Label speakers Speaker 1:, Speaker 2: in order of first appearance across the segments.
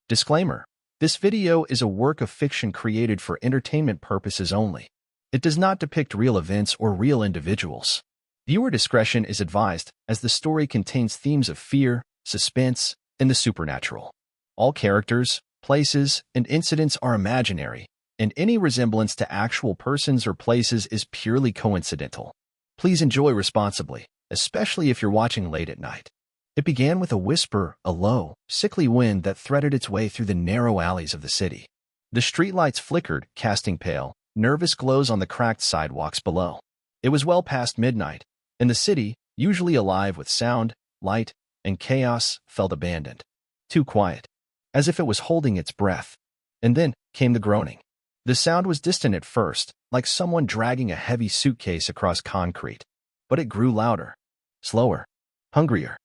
Speaker 1: Disclaimer: this video is a work of fiction created for entertainment purposes only. It does not depict real events or real individuals. Viewer discretion is advised, as the story contains themes of fear, suspense, and the supernatural. All characters, places, and incidents are imaginary, and any resemblance to actual persons or places is purely coincidental. Please enjoy responsibly, especially if you're watching late at night. It began with a whisper, a low, sickly wind that threaded its way through the narrow alleys of the city. The streetlights flickered, casting pale, nervous glows on the cracked sidewalks below. It was well past midnight, and the city, usually alive with sound, light, and chaos, felt abandoned. Too quiet, as if it was holding its breath. And then came the groaning. The sound was distant at first, like someone dragging a heavy suitcase across concrete. But it grew louder, slower, hungrier.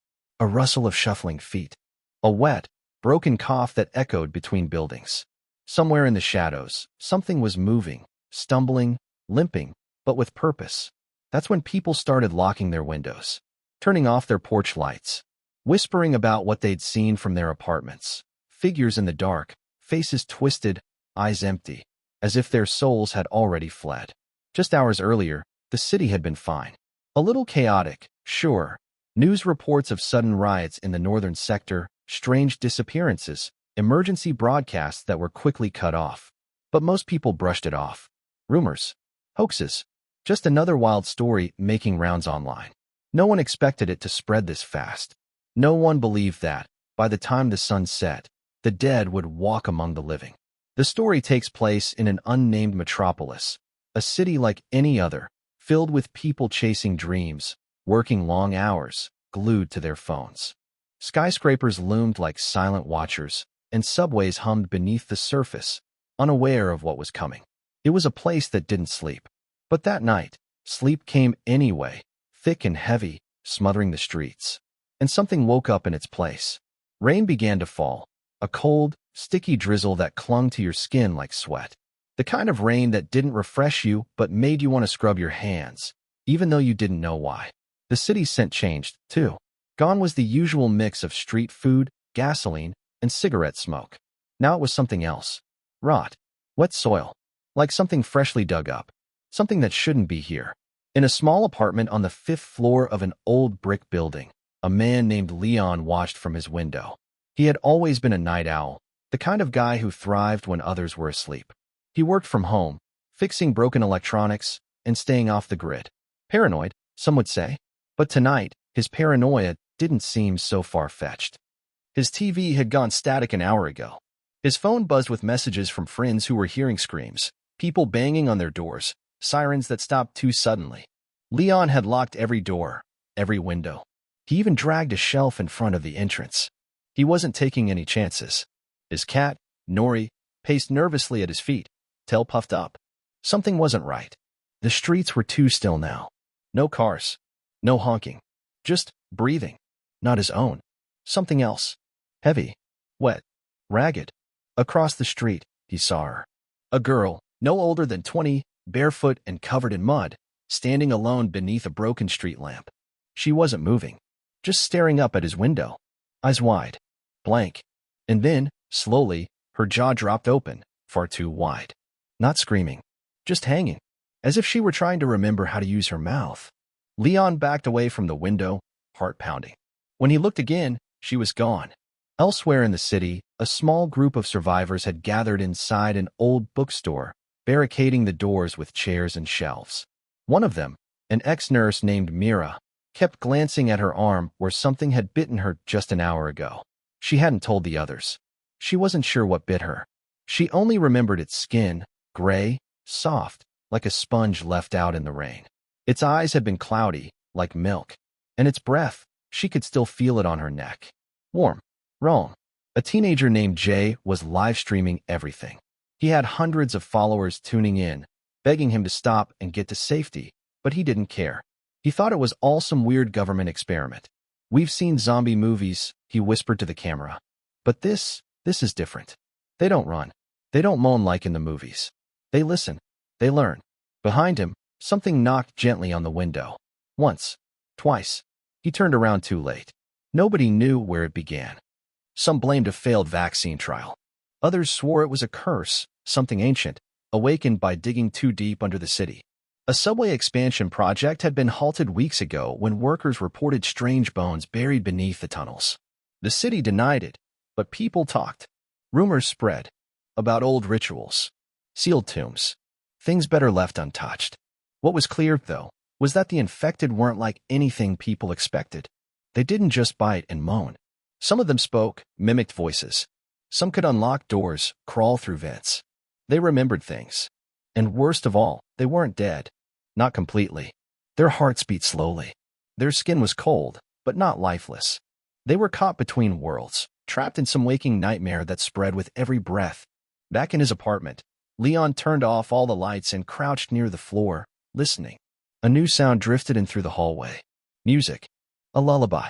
Speaker 1: A rustle of shuffling feet. A wet, broken cough that echoed between buildings. Somewhere in the shadows, something was moving, stumbling, limping, but with purpose. That's when people started locking their windows, turning off their porch lights, whispering about what they'd seen from their apartments. Figures in the dark, faces twisted, eyes empty, as if their souls had already fled. Just hours earlier, the city had been fine. A little chaotic, sure. News reports of sudden riots in the northern sector, strange disappearances, emergency broadcasts that were quickly cut off. But most people brushed it off. Rumors. Hoaxes. Just another wild story making rounds online. No one expected it to spread this fast. No one believed that, by the time the sun set, the dead would walk among the living. The story takes place in an unnamed metropolis, a city like any other, filled with people chasing dreams, working long hours, glued to their phones. Skyscrapers loomed like silent watchers, and subways hummed beneath the surface, unaware of what was coming. It was a place that didn't sleep. But that night, sleep came anyway, thick and heavy, smothering the streets. And something woke up in its place. Rain began to fall, a cold, sticky drizzle that clung to your skin like sweat. The kind of rain that didn't refresh you but made you want to scrub your hands, even though you didn't know why. The city's scent changed, too. Gone was the usual mix of street food, gasoline, and cigarette smoke. Now it was something else. Rot. Wet soil. Like something freshly dug up. Something that shouldn't be here. In a small apartment on the 5th floor of an old brick building, a man named Leon watched from his window. He had always been a night owl, the kind of guy who thrived when others were asleep. He worked from home, fixing broken electronics, and staying off the grid. Paranoid, some would say. But tonight, his paranoia didn't seem so far-fetched. His TV had gone static an hour ago. His phone buzzed with messages from friends who were hearing screams, people banging on their doors, sirens that stopped too suddenly. Leon had locked every door, every window. He even dragged a shelf in front of the entrance. He wasn't taking any chances. His cat, Nori, paced nervously at his feet, tail puffed up. Something wasn't right. The streets were too still now. No cars. No honking. Just breathing. Not his own. Something else. Heavy. Wet. Ragged. Across the street, he saw her. A girl, no older than 20, barefoot and covered in mud, standing alone beneath a broken street lamp. She wasn't moving. Just staring up at his window. Eyes wide. Blank. And then, slowly, her jaw dropped open, far too wide. Not screaming. Just hanging. As if she were trying to remember how to use her mouth. Leon backed away from the window, heart pounding. When he looked again, she was gone. Elsewhere in the city, a small group of survivors had gathered inside an old bookstore, barricading the doors with chairs and shelves. One of them, an ex-nurse named Mira, kept glancing at her arm where something had bitten her just an hour ago. She hadn't told the others. She wasn't sure what bit her. She only remembered its skin, gray, soft, like a sponge left out in the rain. Its eyes had been cloudy, like milk, and its breath, she could still feel it on her neck. Warm. Wrong. A teenager named Jay was live-streaming everything. He had hundreds of followers tuning in, begging him to stop and get to safety, but he didn't care. He thought it was all some weird government experiment. We've seen zombie movies, he whispered to the camera. But this is different. They don't run. They don't moan like in the movies. They listen. They learn. Behind him, something knocked gently on the window. Once. Twice. He turned around too late. Nobody knew where it began. Some blamed a failed vaccine trial. Others swore it was a curse, something ancient, awakened by digging too deep under the city. A subway expansion project had been halted weeks ago when workers reported strange bones buried beneath the tunnels. The city denied it, but people talked. Rumors spread about old rituals, sealed tombs, things better left untouched. What was clear, though, was that the infected weren't like anything people expected. They didn't just bite and moan. Some of them spoke, mimicked voices. Some could unlock doors, crawl through vents. They remembered things. And worst of all, they weren't dead. Not completely. Their hearts beat slowly. Their skin was cold, but not lifeless. They were caught between worlds, trapped in some waking nightmare that spread with every breath. Back in his apartment, Leon turned off all the lights and crouched near the floor, listening. A new sound drifted in through the hallway. Music. A lullaby.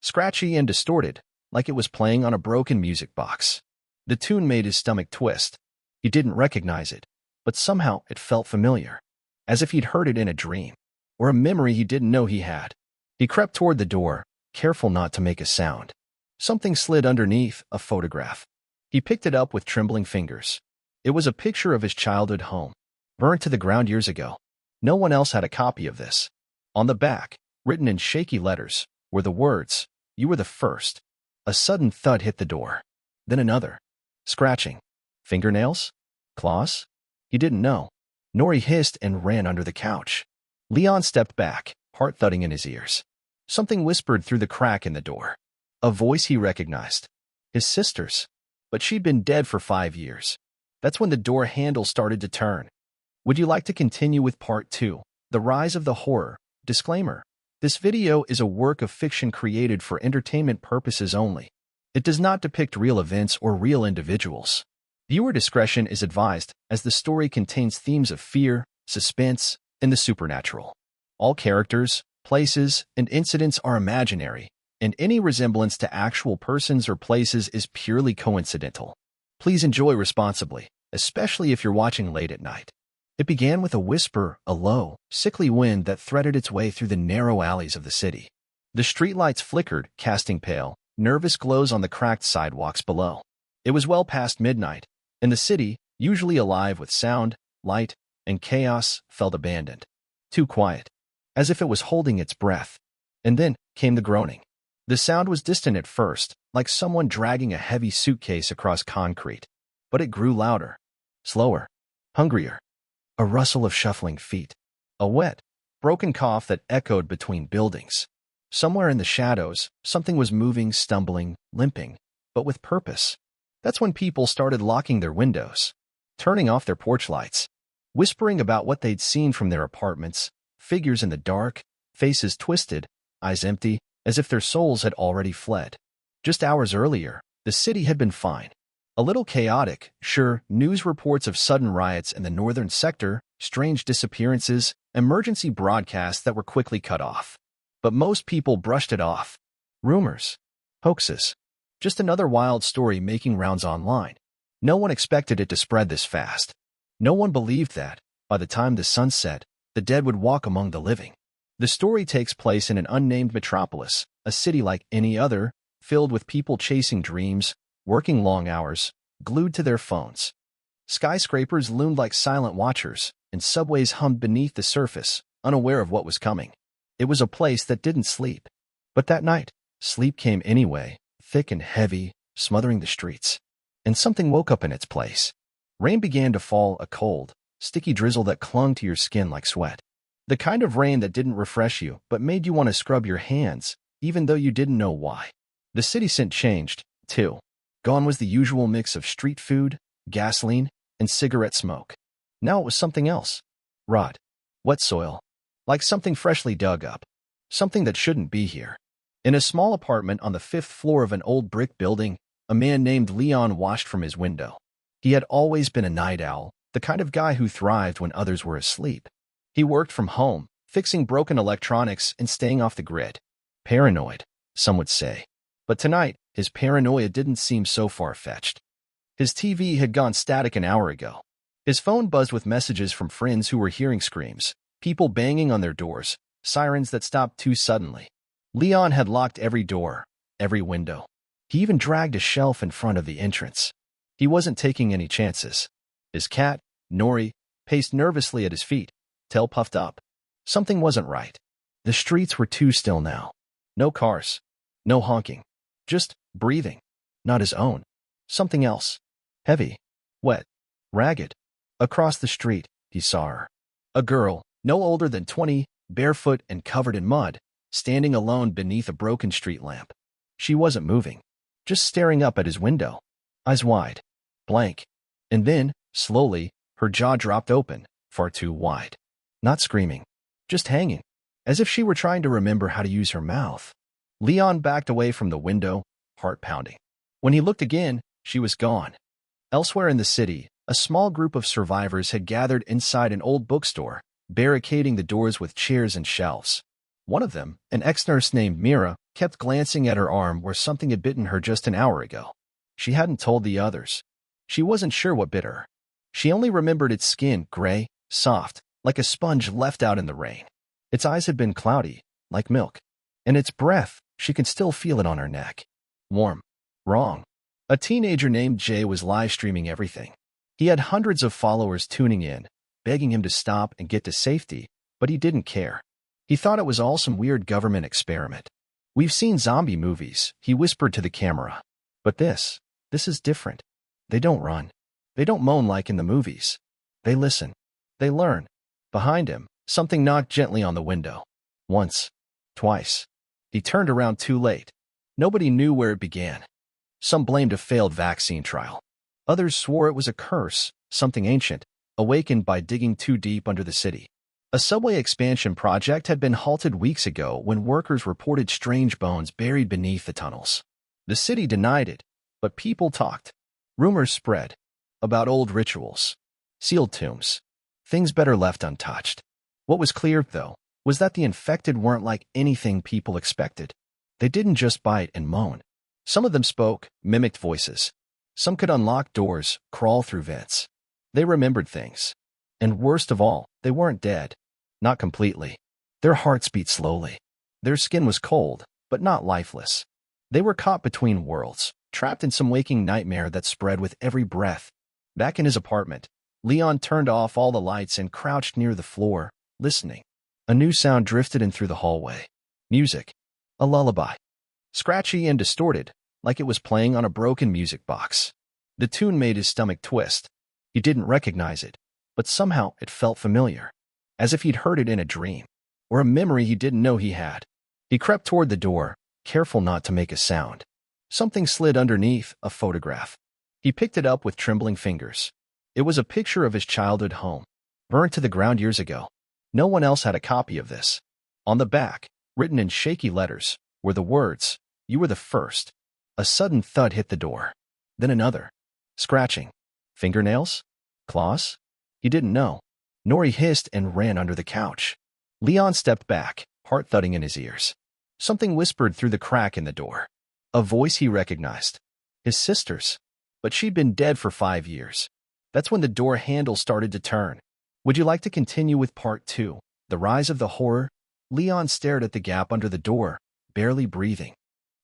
Speaker 1: Scratchy and distorted, like it was playing on a broken music box. The tune made his stomach twist. He didn't recognize it, but somehow it felt familiar, as if he'd heard it in a dream, or a memory he didn't know he had. He crept toward the door, careful not to make a sound. Something slid underneath, a photograph. He picked it up with trembling fingers. It was a picture of his childhood home, burnt to the ground years ago. No one else had a copy of this. On the back, written in shaky letters, were the words, "You were the first." A sudden thud hit the door. Then another. Scratching. Fingernails? Claws? He didn't know. Nori hissed and ran under the couch. Leon stepped back, heart thudding in his ears. Something whispered through the crack in the door. A voice he recognized. His sister's. But she'd been dead for 5 years. That's when the door handle started to turn. Would you like to continue with part 2, The Rise of the Horror? Disclaimer. This video is a work of fiction created for entertainment purposes only. It does not depict real events or real individuals. Viewer discretion is advised, as the story contains themes of fear, suspense, and the supernatural. All characters, places, and incidents are imaginary, and any resemblance to actual persons or places is purely coincidental. Please enjoy responsibly, especially if you're watching late at night. It began with a whisper, a low, sickly wind that threaded its way through the narrow alleys of the city. The streetlights flickered, casting pale, nervous glows on the cracked sidewalks below. It was well past midnight, and the city, usually alive with sound, light, and chaos, felt abandoned. Too quiet, as if it was holding its breath. And then came the groaning. The sound was distant at first, like someone dragging a heavy suitcase across concrete. But it grew louder, slower, hungrier. A rustle of shuffling feet. A wet, broken cough that echoed between buildings. Somewhere in the shadows, something was moving, stumbling, limping, but with purpose. That's when people started locking their windows, turning off their porch lights, whispering about what they'd seen from their apartments, figures in the dark, faces twisted, eyes empty, as if their souls had already fled. Just hours earlier, the city had been fine. A little chaotic, sure, news reports of sudden riots in the northern sector, strange disappearances, emergency broadcasts that were quickly cut off. But most people brushed it off. Rumors. Hoaxes. Just another wild story making rounds online. No one expected it to spread this fast. No one believed that, by the time the sun set, the dead would walk among the living. The story takes place in an unnamed metropolis, a city like any other, filled with people chasing dreams, working long hours, glued to their phones. Skyscrapers loomed like silent watchers, and subways hummed beneath the surface, unaware of what was coming. It was a place that didn't sleep. But that night, sleep came anyway, thick and heavy, smothering the streets. And something woke up in its place. Rain began to fall, a cold, sticky drizzle that clung to your skin like sweat. The kind of rain that didn't refresh you, but made you want to scrub your hands, even though you didn't know why. The city scent changed, too. Gone was the usual mix of street food, gasoline, and cigarette smoke. Now it was something else. Rot. Wet soil. Like something freshly dug up. Something that shouldn't be here. In a small apartment on the 5th floor of an old brick building, a man named Leon watched from his window. He had always been a night owl, the kind of guy who thrived when others were asleep. He worked from home, fixing broken electronics and staying off the grid. Paranoid, some would say. But tonight, his paranoia didn't seem so far-fetched. His TV had gone static an hour ago. His phone buzzed with messages from friends who were hearing screams, people banging on their doors, sirens that stopped too suddenly. Leon had locked every door, every window. He even dragged a shelf in front of the entrance. He wasn't taking any chances. His cat, Nori, paced nervously at his feet, tail puffed up. Something wasn't right. The streets were too still now. No cars. No honking. Just breathing. Not his own. Something else. Heavy. Wet. Ragged. Across the street, he saw her. A girl, no older than 20, barefoot and covered in mud, standing alone beneath a broken street lamp. She wasn't moving. Just staring up at his window. Eyes wide. Blank. And then, slowly, her jaw dropped open, far too wide. Not screaming. Just hanging. As if she were trying to remember how to use her mouth. Leon backed away from the window, heart pounding. When he looked again, she was gone. Elsewhere in the city, a small group of survivors had gathered inside an old bookstore, barricading the doors with chairs and shelves. One of them, an ex-nurse named Mira, kept glancing at her arm where something had bitten her just an hour ago. She hadn't told the others. She wasn't sure what bit her. She only remembered its skin, gray, soft, like a sponge left out in the rain. Its eyes had been cloudy, like milk. And its breath, she could still feel it on her neck. Warm. Wrong. A teenager named Jay was live-streaming everything. He had hundreds of followers tuning in, begging him to stop and get to safety, but he didn't care. He thought it was all some weird government experiment. We've seen zombie movies, he whispered to the camera. But this is different. They don't run. They don't moan like in the movies. They listen. They learn. Behind him, something knocked gently on the window. Once. Twice. He turned around too late. Nobody knew where it began. Some blamed a failed vaccine trial. Others swore it was a curse, something ancient, awakened by digging too deep under the city. A subway expansion project had been halted weeks ago when workers reported strange bones buried beneath the tunnels. The city denied it, but people talked. Rumors spread about old rituals, sealed tombs, things better left untouched. What was clear, though, was that the infected weren't like anything people expected. They didn't just bite and moan. Some of them spoke, mimicked voices. Some could unlock doors, crawl through vents. They remembered things. And worst of all, they weren't dead. Not completely. Their hearts beat slowly. Their skin was cold, but not lifeless. They were caught between worlds, trapped in some waking nightmare that spread with every breath. Back in his apartment, Leon turned off all the lights and crouched near the floor, listening. A new sound drifted in through the hallway. Music. A lullaby. Scratchy and distorted, like it was playing on a broken music box. The tune made his stomach twist. He didn't recognize it, but somehow it felt familiar, as if he'd heard it in a dream, or a memory he didn't know he had. He crept toward the door, careful not to make a sound. Something slid underneath, a photograph. He picked it up with trembling fingers. It was a picture of his childhood home, burnt to the ground years ago. No one else had a copy of this. On the back, written in shaky letters, were the words, "You were the first." A sudden thud hit the door. Then another. Scratching. Fingernails? Claws? He didn't know. Nori hissed and ran under the couch. Leon stepped back, heart thudding in his ears. Something whispered through the crack in the door. A voice he recognized. His sister's. But she'd been dead for 5 years. That's when the door handle started to turn. Would you like to continue with part 2, The Rise of the Horror? Leon stared at the gap under the door, barely breathing.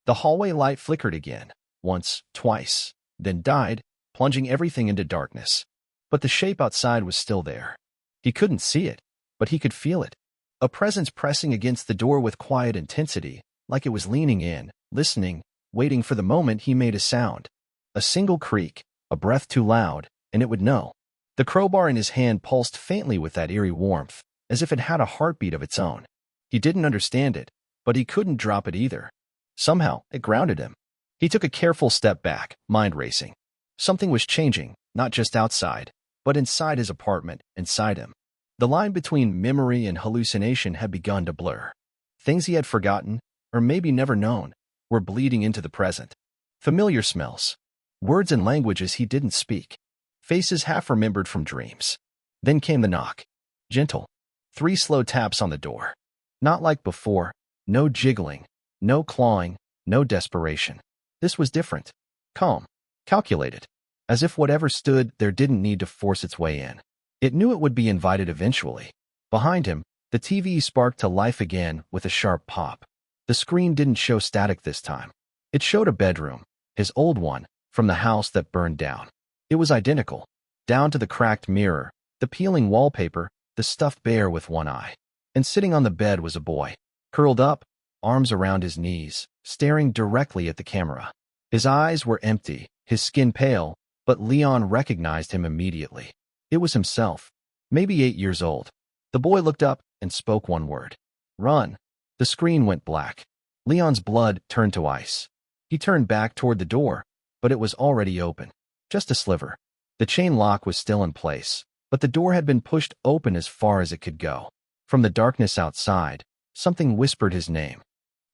Speaker 1: The hallway light flickered again, once, twice, then died, plunging everything into darkness. But the shape outside was still there. He couldn't see it, but he could feel it. A presence pressing against the door with quiet intensity, like it was leaning in, listening, waiting for the moment he made a sound. A single creak, a breath too loud, and it would know. The crowbar in his hand pulsed faintly with that eerie warmth, as if it had a heartbeat of its own. He didn't understand it, but he couldn't drop it either. Somehow, it grounded him. He took a careful step back, mind racing. Something was changing, not just outside, but inside his apartment, inside him. The line between memory and hallucination had begun to blur. Things he had forgotten, or maybe never known, were bleeding into the present. Familiar smells. Words and languages he didn't speak. Faces half remembered from dreams. Then came the knock. Gentle. 3 slow taps on the door. Not like before. No jiggling. No clawing. No desperation. This was different. Calm. Calculated. As if whatever stood there didn't need to force its way in. It knew it would be invited eventually. Behind him, the TV sparked to life again with a sharp pop. The screen didn't show static this time. It showed a bedroom, his old one, from the house that burned down. It was identical, down to the cracked mirror, the peeling wallpaper, the stuffed bear with one eye. And sitting on the bed was a boy, curled up, arms around his knees, staring directly at the camera. His eyes were empty, his skin pale, but Leon recognized him immediately. It was himself, maybe 8 years old. The boy looked up and spoke one word. "Run." The screen went black. Leon's blood turned to ice. He turned back toward the door, but it was already open. Just a sliver. The chain lock was still in place, but the door had been pushed open as far as it could go. From the darkness outside, something whispered his name.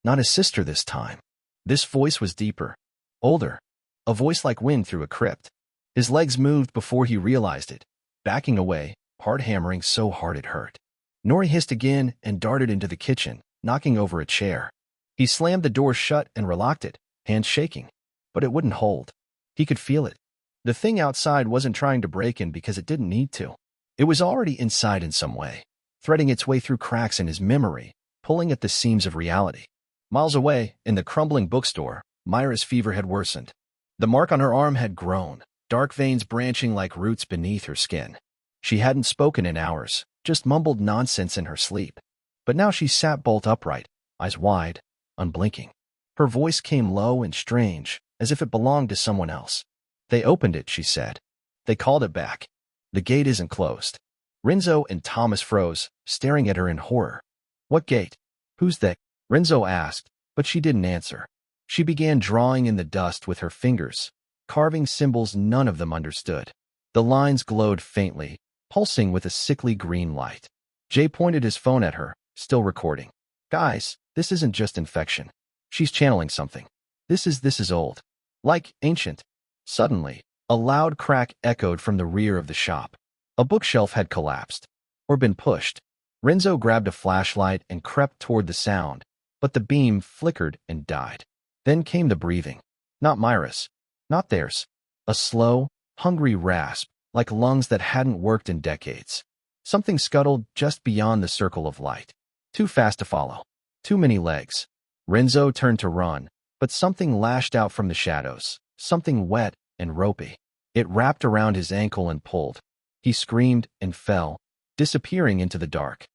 Speaker 1: Not his sister this time. This voice was deeper, older, a voice like wind through a crypt. His legs moved before he realized it, backing away, heart hammering so hard it hurt. Nori hissed again and darted into the kitchen, knocking over a chair. He slammed the door shut and relocked it, hands shaking. But it wouldn't hold. He could feel it. The thing outside wasn't trying to break in because it didn't need to. It was already inside in some way, threading its way through cracks in his memory, pulling at the seams of reality. Miles away, in the crumbling bookstore, Myra's fever had worsened. The mark on her arm had grown, dark veins branching like roots beneath her skin. She hadn't spoken in hours, just mumbled nonsense in her sleep. But now she sat bolt upright, eyes wide, unblinking. Her voice came low and strange, as if it belonged to someone else. "They opened it," she said. "They called it back. The gate isn't closed." Renzo and Thomas froze, staring at her in horror. "What gate? Who's they?" Renzo asked, but she didn't answer. She began drawing in the dust with her fingers, carving symbols none of them understood. The lines glowed faintly, pulsing with a sickly green light. Jay pointed his phone at her, still recording. "Guys, this isn't just infection. She's channeling something. This is old. Like ancient." Suddenly, a loud crack echoed from the rear of the shop. A bookshelf had collapsed, or been pushed. Renzo grabbed a flashlight and crept toward the sound, but the beam flickered and died. Then came the breathing. Not Myra's. Not theirs. A slow, hungry rasp, like lungs that hadn't worked in decades. Something scuttled just beyond the circle of light. Too fast to follow. Too many legs. Renzo turned to run, but something lashed out from the shadows, something wet and ropey. It wrapped around his ankle and pulled. He screamed and fell, disappearing into the dark.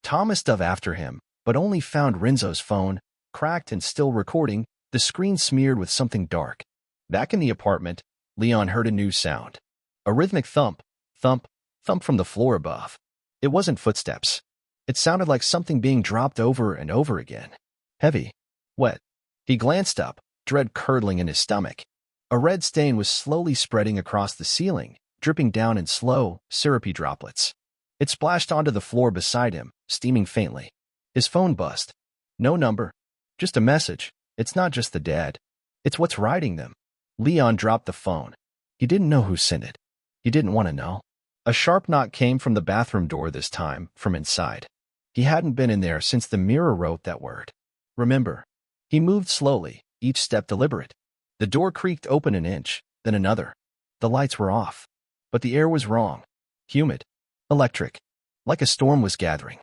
Speaker 1: Thomas dove after him, but only found Renzo's phone, cracked and still recording, the screen smeared with something dark. Back in the apartment, Leon heard a new sound. A rhythmic thump, thump, thump from the floor above. It wasn't footsteps. It sounded like something being dropped over and over again. Heavy. Wet. He glanced up, dread curdling in his stomach. A red stain was slowly spreading across the ceiling, dripping down in slow, syrupy droplets. It splashed onto the floor beside him, steaming faintly. His phone buzzed. No number. Just a message. It's not just the dead. It's what's writing them. Leon dropped the phone. He didn't know who sent it. He didn't want to know. A sharp knock came from the bathroom door this time, from inside. He hadn't been in there since the mirror wrote that word. Remember. He moved slowly, each step deliberate. The door creaked open an inch, then another. The lights were off. But the air was wrong. Humid. Electric. Like a storm was gathering.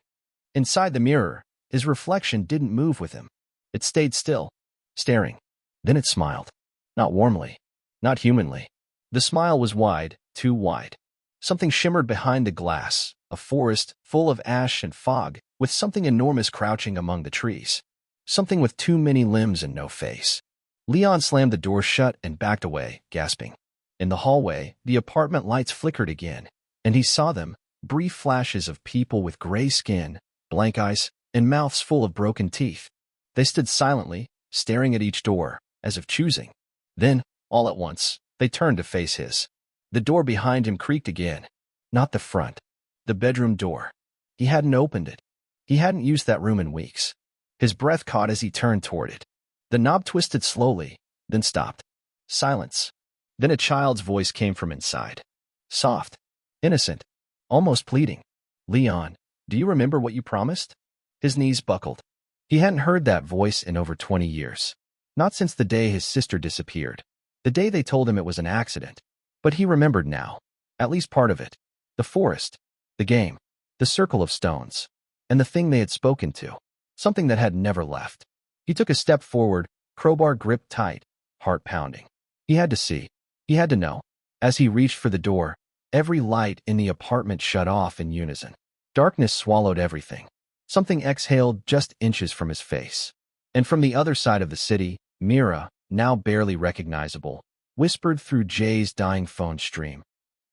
Speaker 1: Inside the mirror, his reflection didn't move with him. It stayed still, staring. Then it smiled. Not warmly. Not humanly. The smile was wide, too wide. Something shimmered behind the glass, a forest full of ash and fog, with something enormous crouching among the trees. Something with too many limbs and no face. Leon slammed the door shut and backed away, gasping. In the hallway, the apartment lights flickered again, and he saw them, brief flashes of people with gray skin, blank eyes, and mouths full of broken teeth. They stood silently, staring at each door, as if choosing. Then, all at once, they turned to face his. The door behind him creaked again. Not the front. The bedroom door. He hadn't opened it. He hadn't used that room in weeks. His breath caught as he turned toward it. The knob twisted slowly, then stopped. Silence. Then a child's voice came from inside. Soft. Innocent. Almost pleading. "Leon, do you remember what you promised?" His knees buckled. He hadn't heard that voice in over 20 years. Not since the day his sister disappeared. The day they told him it was an accident. But he remembered now. At least part of it. The forest. The game. The circle of stones. And the thing they had spoken to. Something that had never left. He took a step forward, crowbar gripped tight, heart pounding. He had to see. He had to know. As he reached for the door, every light in the apartment shut off in unison. Darkness swallowed everything. Something exhaled just inches from his face. And from the other side of the city, Mira, now barely recognizable, whispered through Jay's dying phone stream.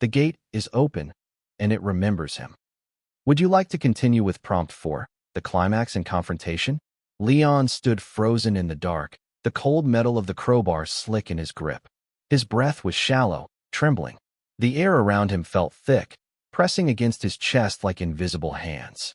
Speaker 1: The gate is open, and it remembers him. Would you like to continue with Prompt 4, the climax and confrontation? Leon stood frozen in the dark, the cold metal of the crowbar slick in his grip. His breath was shallow, trembling. The air around him felt thick, pressing against his chest like invisible hands.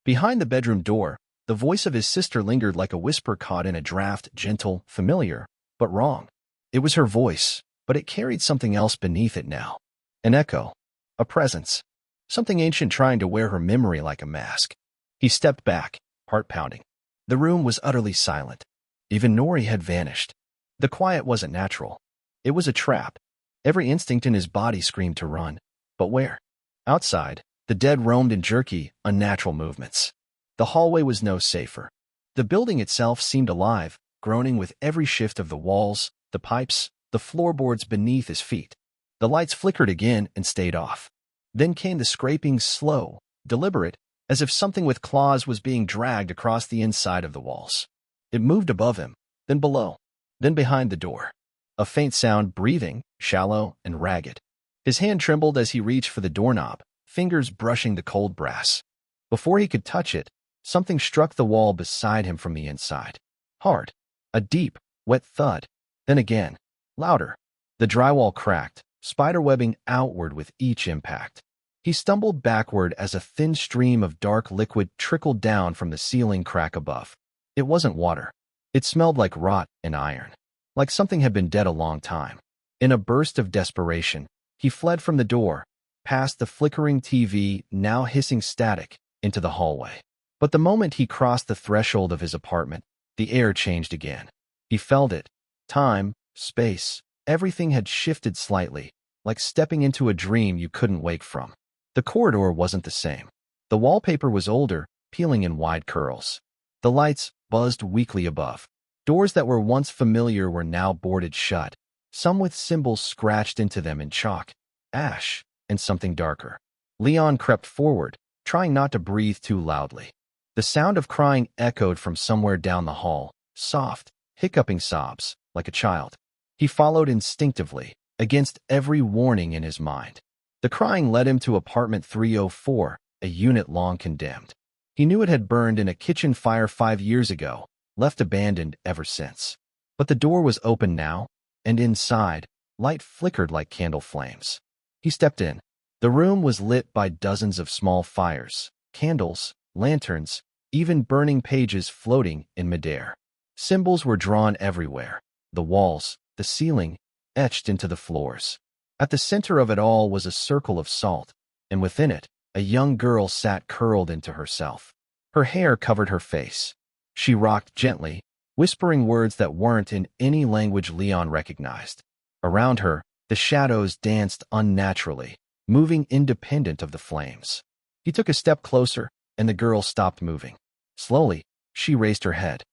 Speaker 1: Behind the bedroom door, the voice of his sister lingered like a whisper caught in a draft, gentle, familiar, but wrong. It was her voice, but it carried something else beneath it now. An echo. A presence. Something ancient trying to wear her memory like a mask. He stepped back, heart pounding. The room was utterly silent. Even Nori had vanished. The quiet wasn't natural. It was a trap. Every instinct in his body screamed to run. But where? Outside, the dead roamed in jerky, unnatural movements. The hallway was no safer. The building itself seemed alive, groaning with every shift of the walls, the pipes, the floorboards beneath his feet. The lights flickered again and stayed off. Then came the scraping, slow, deliberate, as if something with claws was being dragged across the inside of the walls. It moved above him, then below, then behind the door. A faint sound, breathing, shallow and ragged. His hand trembled as he reached for the doorknob, fingers brushing the cold brass. Before he could touch it, something struck the wall beside him from the inside. Hard. A deep, wet thud. Then again. Louder. The drywall cracked, spiderwebbing outward with each impact. He stumbled backward as a thin stream of dark liquid trickled down from the ceiling crack above. It wasn't water. It smelled like rot and iron. Like something had been dead a long time. In a burst of desperation, he fled from the door, past the flickering TV, now hissing static, into the hallway. But the moment he crossed the threshold of his apartment, the air changed again. He felt it. Time, space, everything had shifted slightly, like stepping into a dream you couldn't wake from. The corridor wasn't the same. The wallpaper was older, peeling in wide curls. The lights buzzed weakly above. Doors that were once familiar were now boarded shut, some with symbols scratched into them in chalk, ash, and something darker. Leon crept forward, trying not to breathe too loudly. The sound of crying echoed from somewhere down the hall, soft, hiccuping sobs, like a child. He followed instinctively, against every warning in his mind. The crying led him to apartment 304, a unit long condemned. He knew it had burned in a kitchen fire 5 years ago, left abandoned ever since. But the door was open now, and inside, light flickered like candle flames. He stepped in. The room was lit by dozens of small fires, candles, lanterns, even burning pages floating in midair. Symbols were drawn everywhere, the walls, the ceiling, etched into the floors. At the center of it all was a circle of salt, and within it, a young girl sat curled into herself. Her hair covered her face. She rocked gently, whispering words that weren't in any language Leon recognized. Around her, the shadows danced unnaturally, moving independent of the flames. He took a step closer, and the girl stopped moving. Slowly, she raised her head.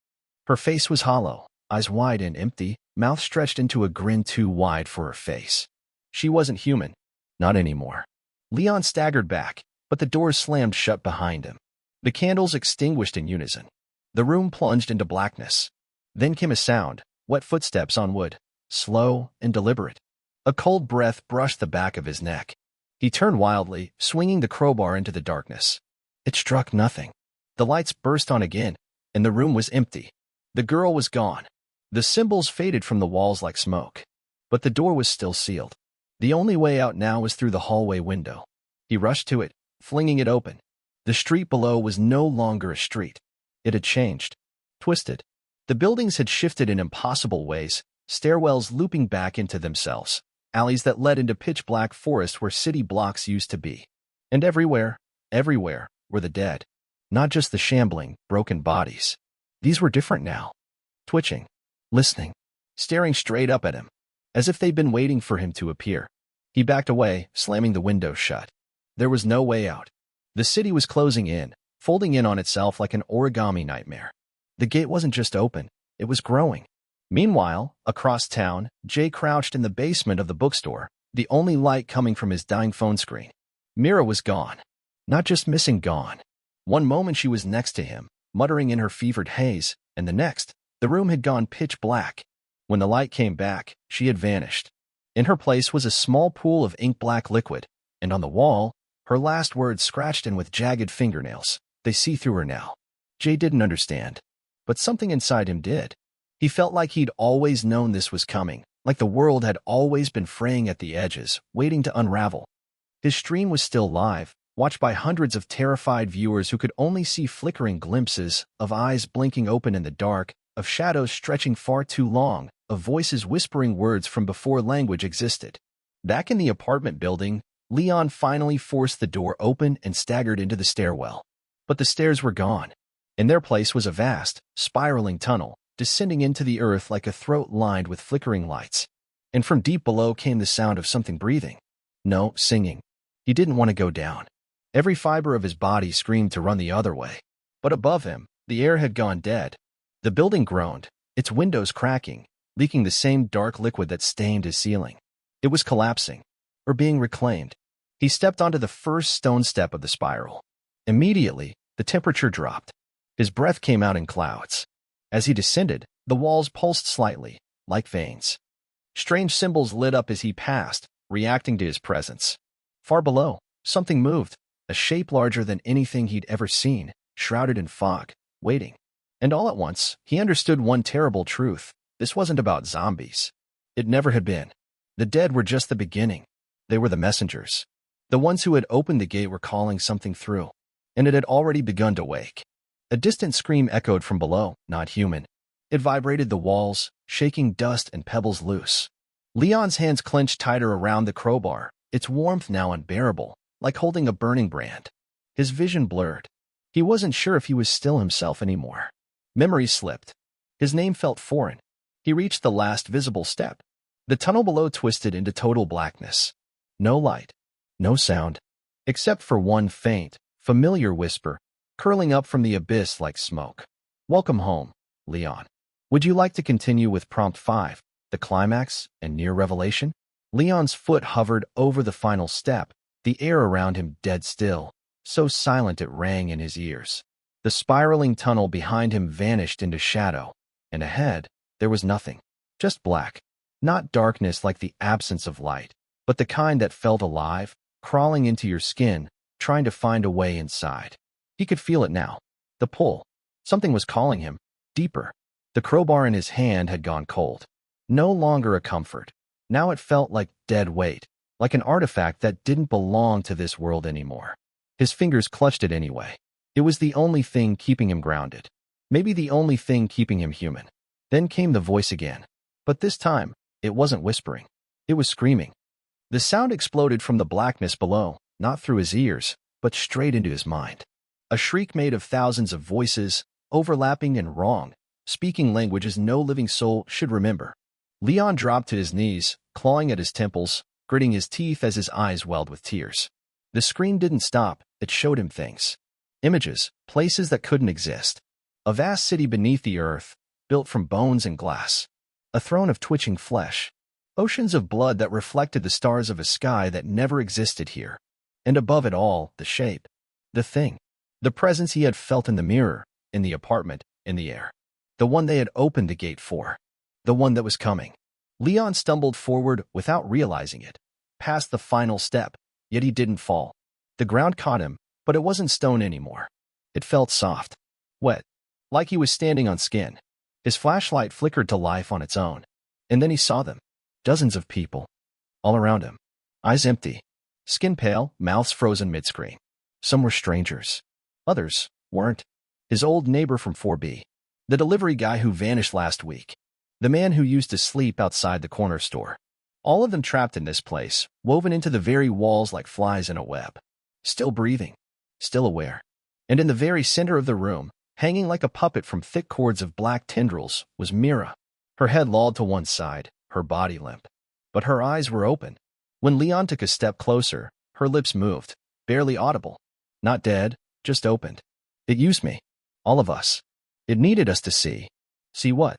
Speaker 1: Her face was hollow, eyes wide and empty, mouth stretched into a grin too wide for her face. She wasn't human. Not anymore. Leon staggered back, but the doors slammed shut behind him. The candles extinguished in unison. The room plunged into blackness. Then came a sound, wet footsteps on wood, slow and deliberate. A cold breath brushed the back of his neck. He turned wildly, swinging the crowbar into the darkness. It struck nothing. The lights burst on again, and the room was empty. The girl was gone. The symbols faded from the walls like smoke. But the door was still sealed. The only way out now was through the hallway window. He rushed to it, flinging it open. The street below was no longer a street. It had changed. Twisted. The buildings had shifted in impossible ways, stairwells looping back into themselves, alleys that led into pitch-black forest where city blocks used to be. And everywhere, were the dead. Not just the shambling, broken bodies. These were different now. Twitching. Listening. Staring straight up at him. As if they'd been waiting for him to appear. He backed away, slamming the window shut. There was no way out. The city was closing in, folding in on itself like an origami nightmare. The gate wasn't just open, it was growing. Meanwhile, across town, Jay crouched in the basement of the bookstore, the only light coming from his dying phone screen. Mira was gone. Not just missing, gone. One moment she was next to him, muttering in her fevered haze, and the next, the room had gone pitch black. When the light came back, she had vanished. In her place was a small pool of ink-black liquid, and on the wall, her last words scratched in with jagged fingernails. They see through her now. Jay didn't understand, but something inside him did. He felt like he'd always known this was coming, like the world had always been fraying at the edges, waiting to unravel. His stream was still live, watched by hundreds of terrified viewers who could only see flickering glimpses of eyes blinking open in the dark, of shadows stretching far too long, of voices whispering words from before language existed. Back in the apartment building, Leon finally forced the door open and staggered into the stairwell. But the stairs were gone. In their place was a vast, spiraling tunnel, descending into the earth like a throat lined with flickering lights. And from deep below came the sound of something breathing. No, singing. He didn't want to go down. Every fiber of his body screamed to run the other way. But above him, the air had gone dead. The building groaned, its windows cracking, leaking the same dark liquid that stained his ceiling. It was collapsing, or being reclaimed. He stepped onto the first stone step of the spiral. Immediately, the temperature dropped. His breath came out in clouds. As he descended, the walls pulsed slightly, like veins. Strange symbols lit up as he passed, reacting to his presence. Far below, something moved, a shape larger than anything he'd ever seen, shrouded in fog, waiting. And all at once, he understood one terrible truth. This wasn't about zombies. It never had been. The dead were just the beginning. They were the messengers. The ones who had opened the gate were calling something through, and it had already begun to wake. A distant scream echoed from below, not human. It vibrated the walls, shaking dust and pebbles loose. Leon's hands clenched tighter around the crowbar, its warmth now unbearable, like holding a burning brand. His vision blurred. He wasn't sure if he was still himself anymore. Memories slipped. His name felt foreign. He reached the last visible step. The tunnel below twisted into total blackness. No light. No sound. Except for one faint, familiar whisper, curling up from the abyss like smoke. Welcome home, Leon. Would you like to continue with Prompt 5, the climax and near revelation? Leon's foot hovered over the final step, the air around him dead still, so silent it rang in his ears. The spiraling tunnel behind him vanished into shadow, and ahead, there was nothing. Just black. Not darkness like the absence of light, but the kind that felt alive, crawling into your skin, trying to find a way inside. He could feel it now. The pull. Something was calling him, deeper. The crowbar in his hand had gone cold. No longer a comfort. Now it felt like dead weight, like an artifact that didn't belong to this world anymore. His fingers clutched it anyway. It was the only thing keeping him grounded. Maybe the only thing keeping him human. Then came the voice again. But this time, it wasn't whispering. It was screaming. The sound exploded from the blackness below, not through his ears, but straight into his mind. A shriek made of thousands of voices, overlapping and wrong, speaking languages no living soul should remember. Leon dropped to his knees, clawing at his temples, gritting his teeth as his eyes welled with tears. The scream didn't stop, it showed him things. Images, places that couldn't exist. A vast city beneath the earth, built from bones and glass. A throne of twitching flesh. Oceans of blood that reflected the stars of a sky that never existed here. And above it all, the shape. The thing. The presence he had felt in the mirror, in the apartment, in the air. The one they had opened the gate for. The one that was coming. Leon stumbled forward without realizing it, past the final step, yet he didn't fall. The ground caught him, but it wasn't stone anymore. It felt soft. Wet. Like he was standing on skin. His flashlight flickered to life on its own. And then he saw them. Dozens of people. All around him. Eyes empty. Skin pale, mouths frozen mid-scream. Some were strangers. Others weren't. His old neighbor from 4B. The delivery guy who vanished last week. The man who used to sleep outside the corner store. All of them trapped in this place, woven into the very walls like flies in a web. Still breathing. Still aware. And in the very center of the room, hanging like a puppet from thick cords of black tendrils, was Mira. Her head lolled to one side, her body limp. But her eyes were open. When Leon took a step closer, her lips moved, barely audible. Not dead, just opened. It used me. All of us. It needed us to see. See what?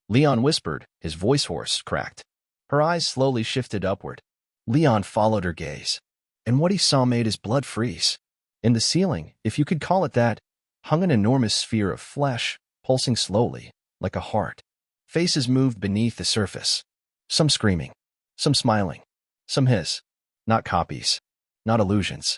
Speaker 1: Leon whispered, his voice hoarse, cracked. Her eyes slowly shifted upward. Leon followed her gaze, and what he saw made his blood freeze. In the ceiling, if you could call it that, hung an enormous sphere of flesh, pulsing slowly, like a heart. Faces moved beneath the surface. Some screaming, some smiling, some his. Not copies, not illusions.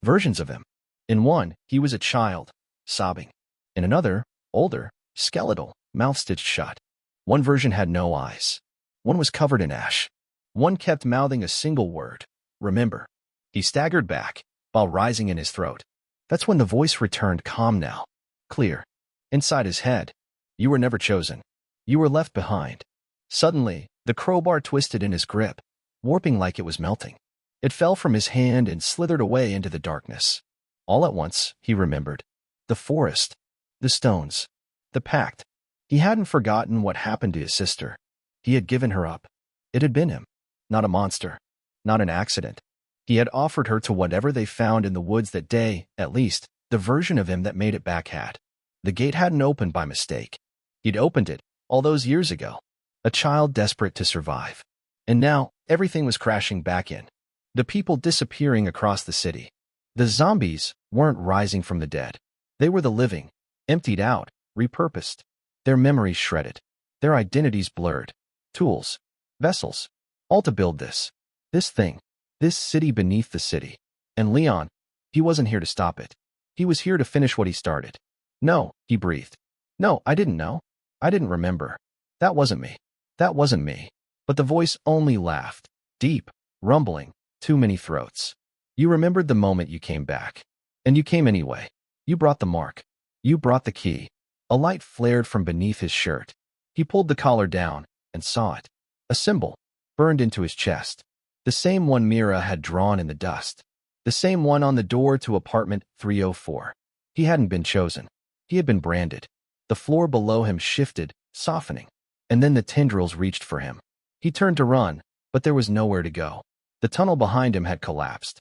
Speaker 1: Versions of him. In one, he was a child, sobbing. In another, older, skeletal, mouth stitched shut. One version had no eyes. One was covered in ash. One kept mouthing a single word, remember. He staggered back, while rising in his throat. That's when the voice returned, calm now, clear. Inside his head, you were never chosen. You were left behind. Suddenly, the crowbar twisted in his grip, warping like it was melting. It fell from his hand and slithered away into the darkness. All at once, he remembered. The forest, the stones, the pact. He hadn't forgotten what happened to his sister. He had given her up. It had been him, not a monster, not an accident. He had offered her to whatever they found in the woods that day, at least, the version of him that made it back had. The gate hadn't opened by mistake. He'd opened it, all those years ago. A child desperate to survive. And now, everything was crashing back in. The people disappearing across the city. The zombies weren't rising from the dead. They were the living, emptied out, repurposed. Their memories shredded. Their identities blurred. Tools, vessels, all to build this thing, this city beneath the city. And Leon, he wasn't here to stop it. He was here to finish what he started. No, he breathed. No, I didn't know. I didn't remember. That wasn't me. That wasn't me. But the voice only laughed, deep, rumbling, too many throats. You remembered the moment you came back. And you came anyway. You brought the mark. You brought the key. A light flared from beneath his shirt. He pulled the collar down and saw it. A symbol, burned into his chest. The same one Mira had drawn in the dust. The same one on the door to apartment 304. He hadn't been chosen. He had been branded. The floor below him shifted, softening. And then the tendrils reached for him. He turned to run, but there was nowhere to go. The tunnel behind him had collapsed.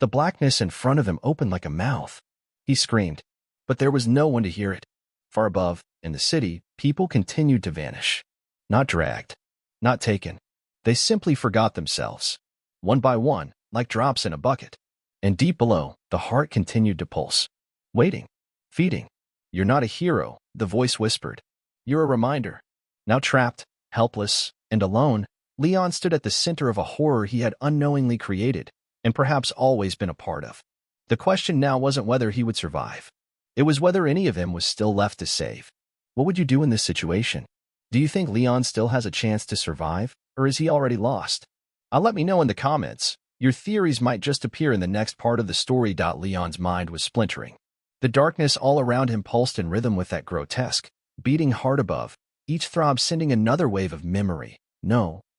Speaker 1: The blackness in front of him opened like a mouth. He screamed, but there was no one to hear it. Far above, in the city, people continued to vanish. Not dragged. Not taken. They simply forgot themselves. One by one, like drops in a bucket. And deep below, the heart continued to pulse. Waiting. Feeding. You're not a hero, the voice whispered. You're a reminder. Now trapped, helpless, and alone, Leon stood at the center of a horror he had unknowingly created, and perhaps always been a part of. The question now wasn't whether he would survive. It was whether any of him was still left to save. What would you do in this situation? Do you think Leon still has a chance to survive, or is he already lost? Let me know in the comments. Your theories might just appear in the next part of the story. Leon's mind was splintering. The darkness all around him pulsed in rhythm with that grotesque, beating heart above, each throb sending another wave of memory,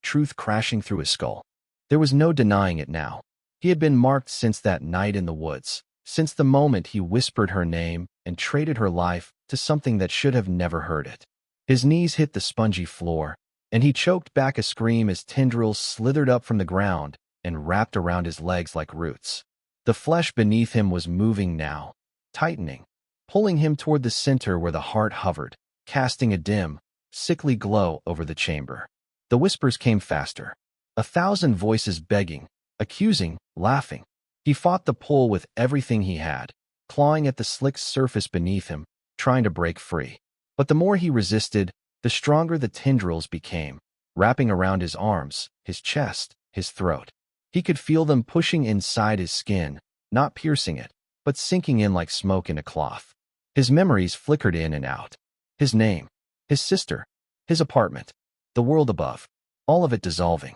Speaker 1: truth crashing through his skull. There was no denying it now. He had been marked since that night in the woods, since the moment he whispered her name and traded her life to something that should have never heard it. His knees hit the spongy floor, and he choked back a scream as tendrils slithered up from the ground and wrapped around his legs like roots. The flesh beneath him was moving now, tightening, pulling him toward the center where the heart hovered, casting a dim, sickly glow over the chamber. The whispers came faster. 1,000 voices begging, accusing, laughing. He fought the pull with everything he had, clawing at the slick surface beneath him, trying to break free. But the more he resisted, the stronger the tendrils became, wrapping around his arms, his chest, his throat. He could feel them pushing inside his skin, not piercing it, but sinking in like smoke in a cloth. His memories flickered in and out. His name, his sister, his apartment, the world above, all of it dissolving.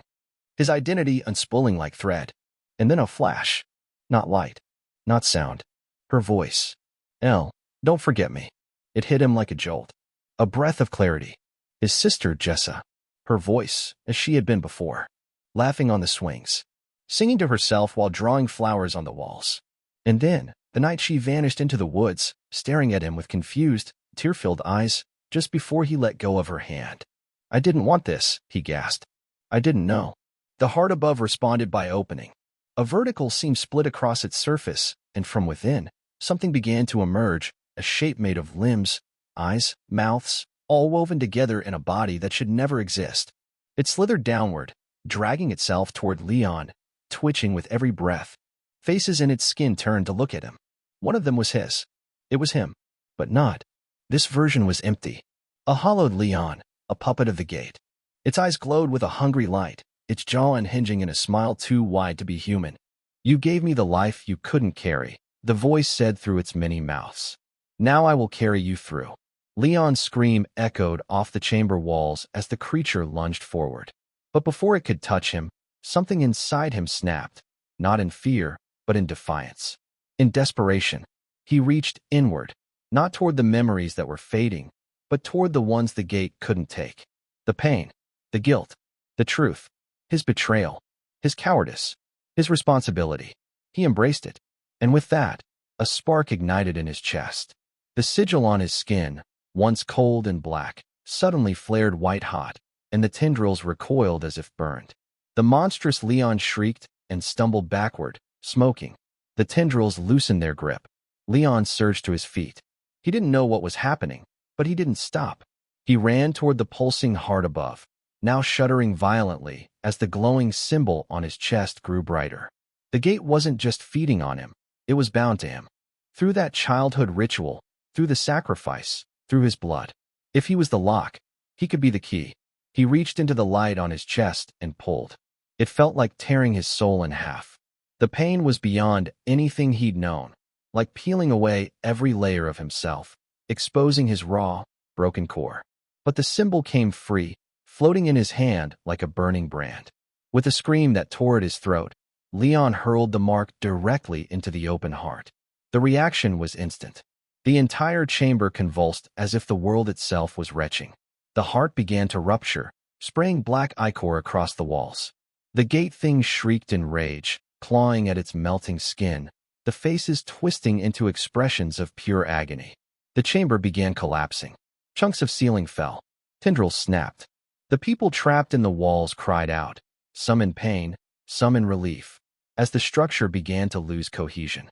Speaker 1: His identity unspooling like thread. And then a flash. Not light. Not sound. Her voice. Elle, don't forget me. It hit him like a jolt. A breath of clarity. His sister, Jessa. Her voice, as she had been before. Laughing on the swings. Singing to herself while drawing flowers on the walls. And then, the night she vanished into the woods, staring at him with confused, tear-filled eyes, just before he let go of her hand. I didn't want this, he gasped. I didn't know. The heart above responded by opening. A vertical seam split across its surface, and from within, something began to emerge, a shape made of limbs, eyes, mouths, all woven together in a body that should never exist. It slithered downward, dragging itself toward Leon, twitching with every breath. Faces in its skin turned to look at him. One of them was his. It was him, but not. This version was empty. A hollowed Leon, a puppet of the gate. Its eyes glowed with a hungry light, its jaw unhinging in a smile too wide to be human. "You gave me the life you couldn't carry," the voice said through its many mouths. "Now I will carry you through." Leon's scream echoed off the chamber walls as the creature lunged forward. But before it could touch him, something inside him snapped, not in fear, but in defiance. In desperation, he reached inward, not toward the memories that were fading, but toward the ones the gate couldn't take. The pain, the guilt, the truth, his betrayal, his cowardice, his responsibility. He embraced it, and with that, a spark ignited in his chest. The sigil on his skin, once cold and black, suddenly flared white-hot, and the tendrils recoiled as if burned. The monstrous Leon shrieked and stumbled backward, smoking. The tendrils loosened their grip. Leon surged to his feet. He didn't know what was happening, but he didn't stop. He ran toward the pulsing heart above, now shuddering violently as the glowing symbol on his chest grew brighter. The gate wasn't just feeding on him, it was bound to him. Through that childhood ritual, through the sacrifice, through his blood. If he was the lock, he could be the key. He reached into the light on his chest and pulled. It felt like tearing his soul in half. The pain was beyond anything he'd known, like peeling away every layer of himself, exposing his raw, broken core. But the symbol came free, floating in his hand like a burning brand. With a scream that tore at his throat, Leon hurled the mark directly into the open heart. The reaction was instant. The entire chamber convulsed as if the world itself was retching. The heart began to rupture, spraying black ichor across the walls. The gate thing shrieked in rage, clawing at its melting skin, the faces twisting into expressions of pure agony. The chamber began collapsing. Chunks of ceiling fell. Tendrils snapped. The people trapped in the walls cried out, some in pain, some in relief, as the structure began to lose cohesion.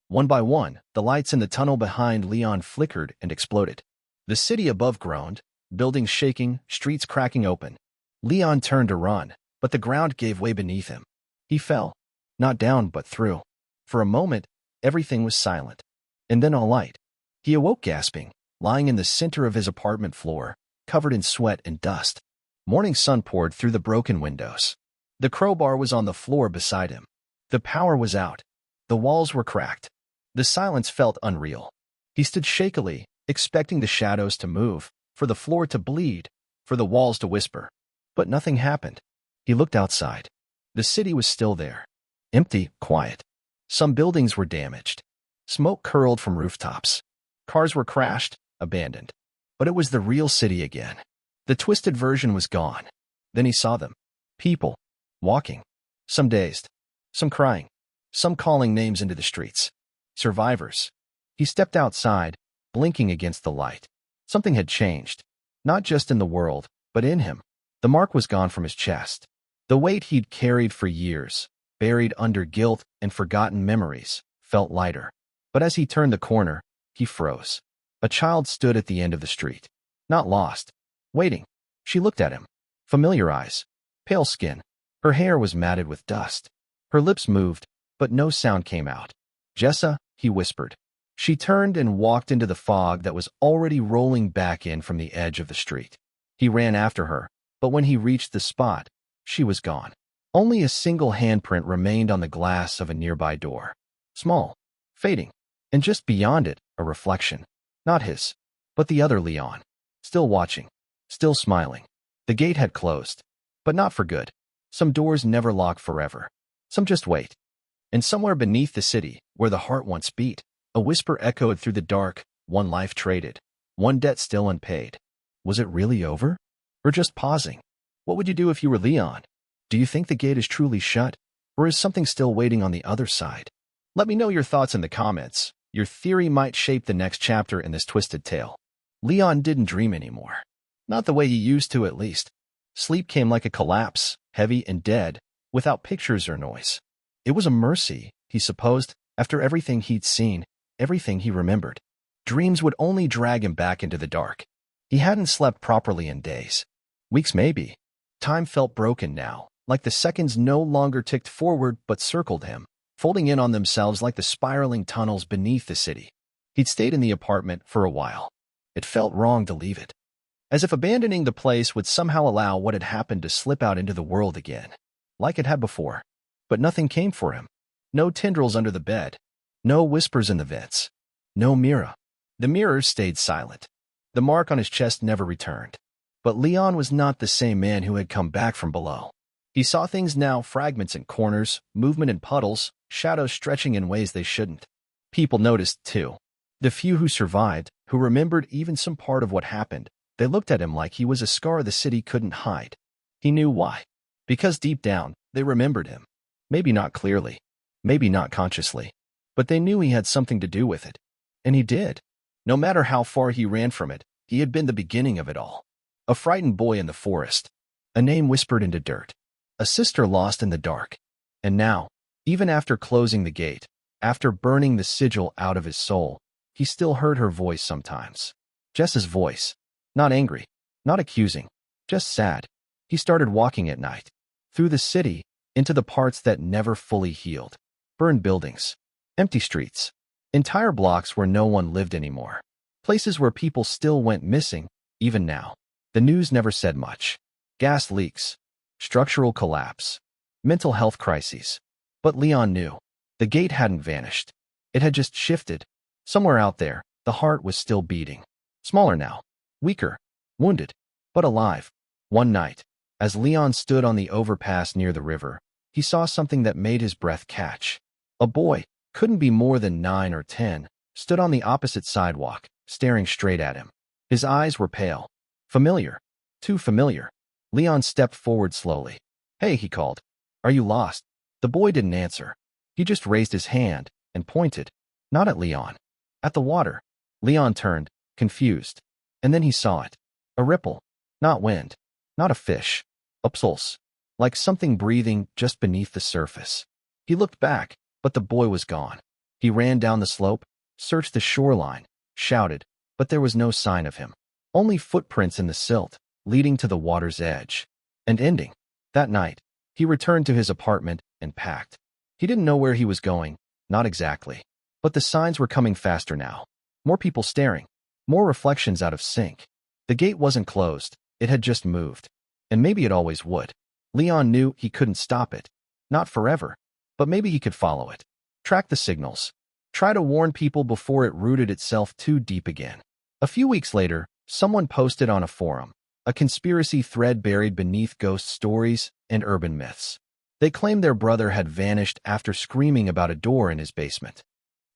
Speaker 1: One by one, the lights in the tunnel behind Leon flickered and exploded. The city above groaned, buildings shaking, streets cracking open. Leon turned to run, but the ground gave way beneath him. He fell, not down but through. For a moment, everything was silent, and then all light. He awoke gasping, lying in the center of his apartment floor, covered in sweat and dust. Morning sun poured through the broken windows. The crowbar was on the floor beside him. The power was out. The walls were cracked. The silence felt unreal. He stood shakily, expecting the shadows to move, for the floor to bleed, for the walls to whisper. But nothing happened. He looked outside. The city was still there. Empty, quiet. Some buildings were damaged. Smoke curled from rooftops. Cars were crashed, abandoned. But it was the real city again. The twisted version was gone. Then he saw them. People. Walking. Some dazed. Some crying. Some calling names into the streets. Survivors. He stepped outside, blinking against the light. Something had changed. Not just in the world, but in him. The mark was gone from his chest. The weight he'd carried for years, buried under guilt and forgotten memories, felt lighter. But as he turned the corner, he froze. A child stood at the end of the street. Not lost. Waiting. She looked at him. Familiar eyes. Pale skin. Her hair was matted with dust. Her lips moved, but no sound came out. "Jessa," he whispered. She turned and walked into the fog that was already rolling back in from the edge of the street. He ran after her, but when he reached the spot, she was gone. Only a single handprint remained on the glass of a nearby door. Small, fading, and just beyond it, a reflection. Not his, but the other Leon. Still watching, still smiling. The gate had closed, but not for good. Some doors never lock forever. Some just wait. And somewhere beneath the city, where the heart once beat, a whisper echoed through the dark, one life traded, one debt still unpaid. Was it really over? Or just pausing? What would you do if you were Leon? Do you think the gate is truly shut? Or is something still waiting on the other side? Let me know your thoughts in the comments. Your theory might shape the next chapter in this twisted tale. Leon didn't dream anymore. Not the way he used to, at least. Sleep came like a collapse, heavy and dead, without pictures or noise. It was a mercy, he supposed, after everything he'd seen, everything he remembered. Dreams would only drag him back into the dark. He hadn't slept properly in days. Weeks maybe. Time felt broken now, like the seconds no longer ticked forward but circled him, folding in on themselves like the spiraling tunnels beneath the city. He'd stayed in the apartment for a while. It felt wrong to leave it. As if abandoning the place would somehow allow what had happened to slip out into the world again, like it had before. But nothing came for him. No tendrils under the bed. No whispers in the vents. No mirror. The mirror stayed silent. The mark on his chest never returned. But Leon was not the same man who had come back from below. He saw things now, fragments in corners, movement in puddles, shadows stretching in ways they shouldn't. People noticed, too. The few who survived, who remembered even some part of what happened, they looked at him like he was a scar the city couldn't hide. He knew why. Because deep down, they remembered him. Maybe not clearly. Maybe not consciously. But they knew he had something to do with it. And he did. No matter how far he ran from it, he had been the beginning of it all. A frightened boy in the forest. A name whispered into dirt. A sister lost in the dark. And now, even after closing the gate, after burning the sigil out of his soul, he still heard her voice sometimes. Jess's voice. Not angry. Not accusing. Just sad. He started walking at night. Through the city, into the parts that never fully healed. Burned buildings. Empty streets. Entire blocks where no one lived anymore. Places where people still went missing, even now. The news never said much. Gas leaks. Structural collapse. Mental health crises. But Leon knew. The gate hadn't vanished. It had just shifted. Somewhere out there, the heart was still beating. Smaller now. Weaker. Wounded. But alive. One night, as Leon stood on the overpass near the river, he saw something that made his breath catch. A boy, couldn't be more than 9 or 10, stood on the opposite sidewalk, staring straight at him. His eyes were pale. Familiar. Too familiar. Leon stepped forward slowly. "Hey," he called. "Are you lost?" The boy didn't answer. He just raised his hand and pointed, not at Leon, at the water. Leon turned, confused. And then he saw it. A ripple. Not wind. Not a fish. A pulse. Like something breathing just beneath the surface. He looked back, but the boy was gone. He ran down the slope, searched the shoreline, shouted, but there was no sign of him. Only footprints in the silt, leading to the water's edge. And ending. That night, he returned to his apartment and packed. He didn't know where he was going, not exactly. But the signs were coming faster now. More people staring. More reflections out of sync. The gate wasn't closed, it had just moved. And maybe it always would. Leon knew he couldn't stop it. Not forever. But maybe he could follow it. Track the signals. Try to warn people before it rooted itself too deep again. A few weeks later, someone posted on a forum, a conspiracy thread buried beneath ghost stories and urban myths. They claimed their brother had vanished after screaming about a door in his basement.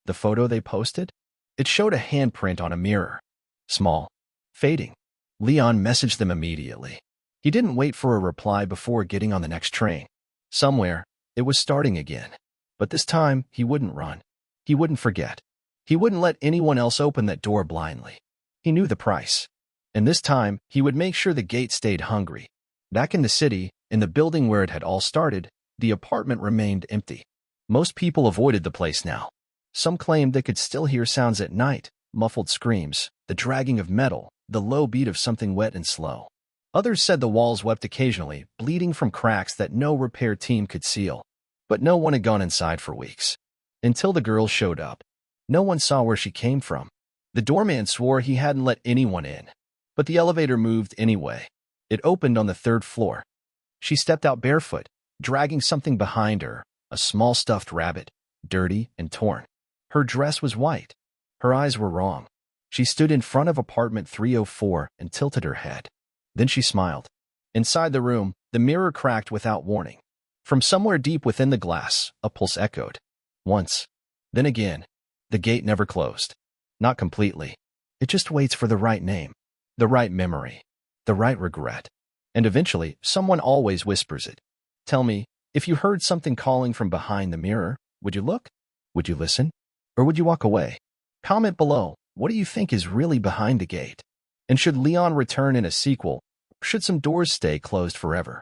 Speaker 1: The photo they posted? It showed a handprint on a mirror. Small. Fading. Leon messaged them immediately. He didn't wait for a reply before getting on the next train. Somewhere, it was starting again. But this time, he wouldn't run. He wouldn't forget. He wouldn't let anyone else open that door blindly. He knew the price. And this time, he would make sure the gate stayed hungry. Back in the city, in the building where it had all started, the apartment remained empty. Most people avoided the place now. Some claimed they could still hear sounds at night, muffled screams, the dragging of metal, the low beat of something wet and slow. Others said the walls wept occasionally, bleeding from cracks that no repair team could seal. But no one had gone inside for weeks. Until the girl showed up. No one saw where she came from. The doorman swore he hadn't let anyone in. But the elevator moved anyway. It opened on the 3rd floor. She stepped out barefoot, dragging something behind her, a small stuffed rabbit, dirty and torn. Her dress was white. Her eyes were wrong. She stood in front of apartment 304 and tilted her head. Then she smiled. Inside the room, the mirror cracked without warning. From somewhere deep within the glass, a pulse echoed. Once. Then again. The gate never closed. Not completely. It just waits for the right name. The right memory. The right regret. And eventually, someone always whispers it. Tell me, if you heard something calling from behind the mirror, would you look? Would you listen? Or would you walk away? Comment below, what do you think is really behind the gate? And should Leon return in a sequel? Or should some doors stay closed forever?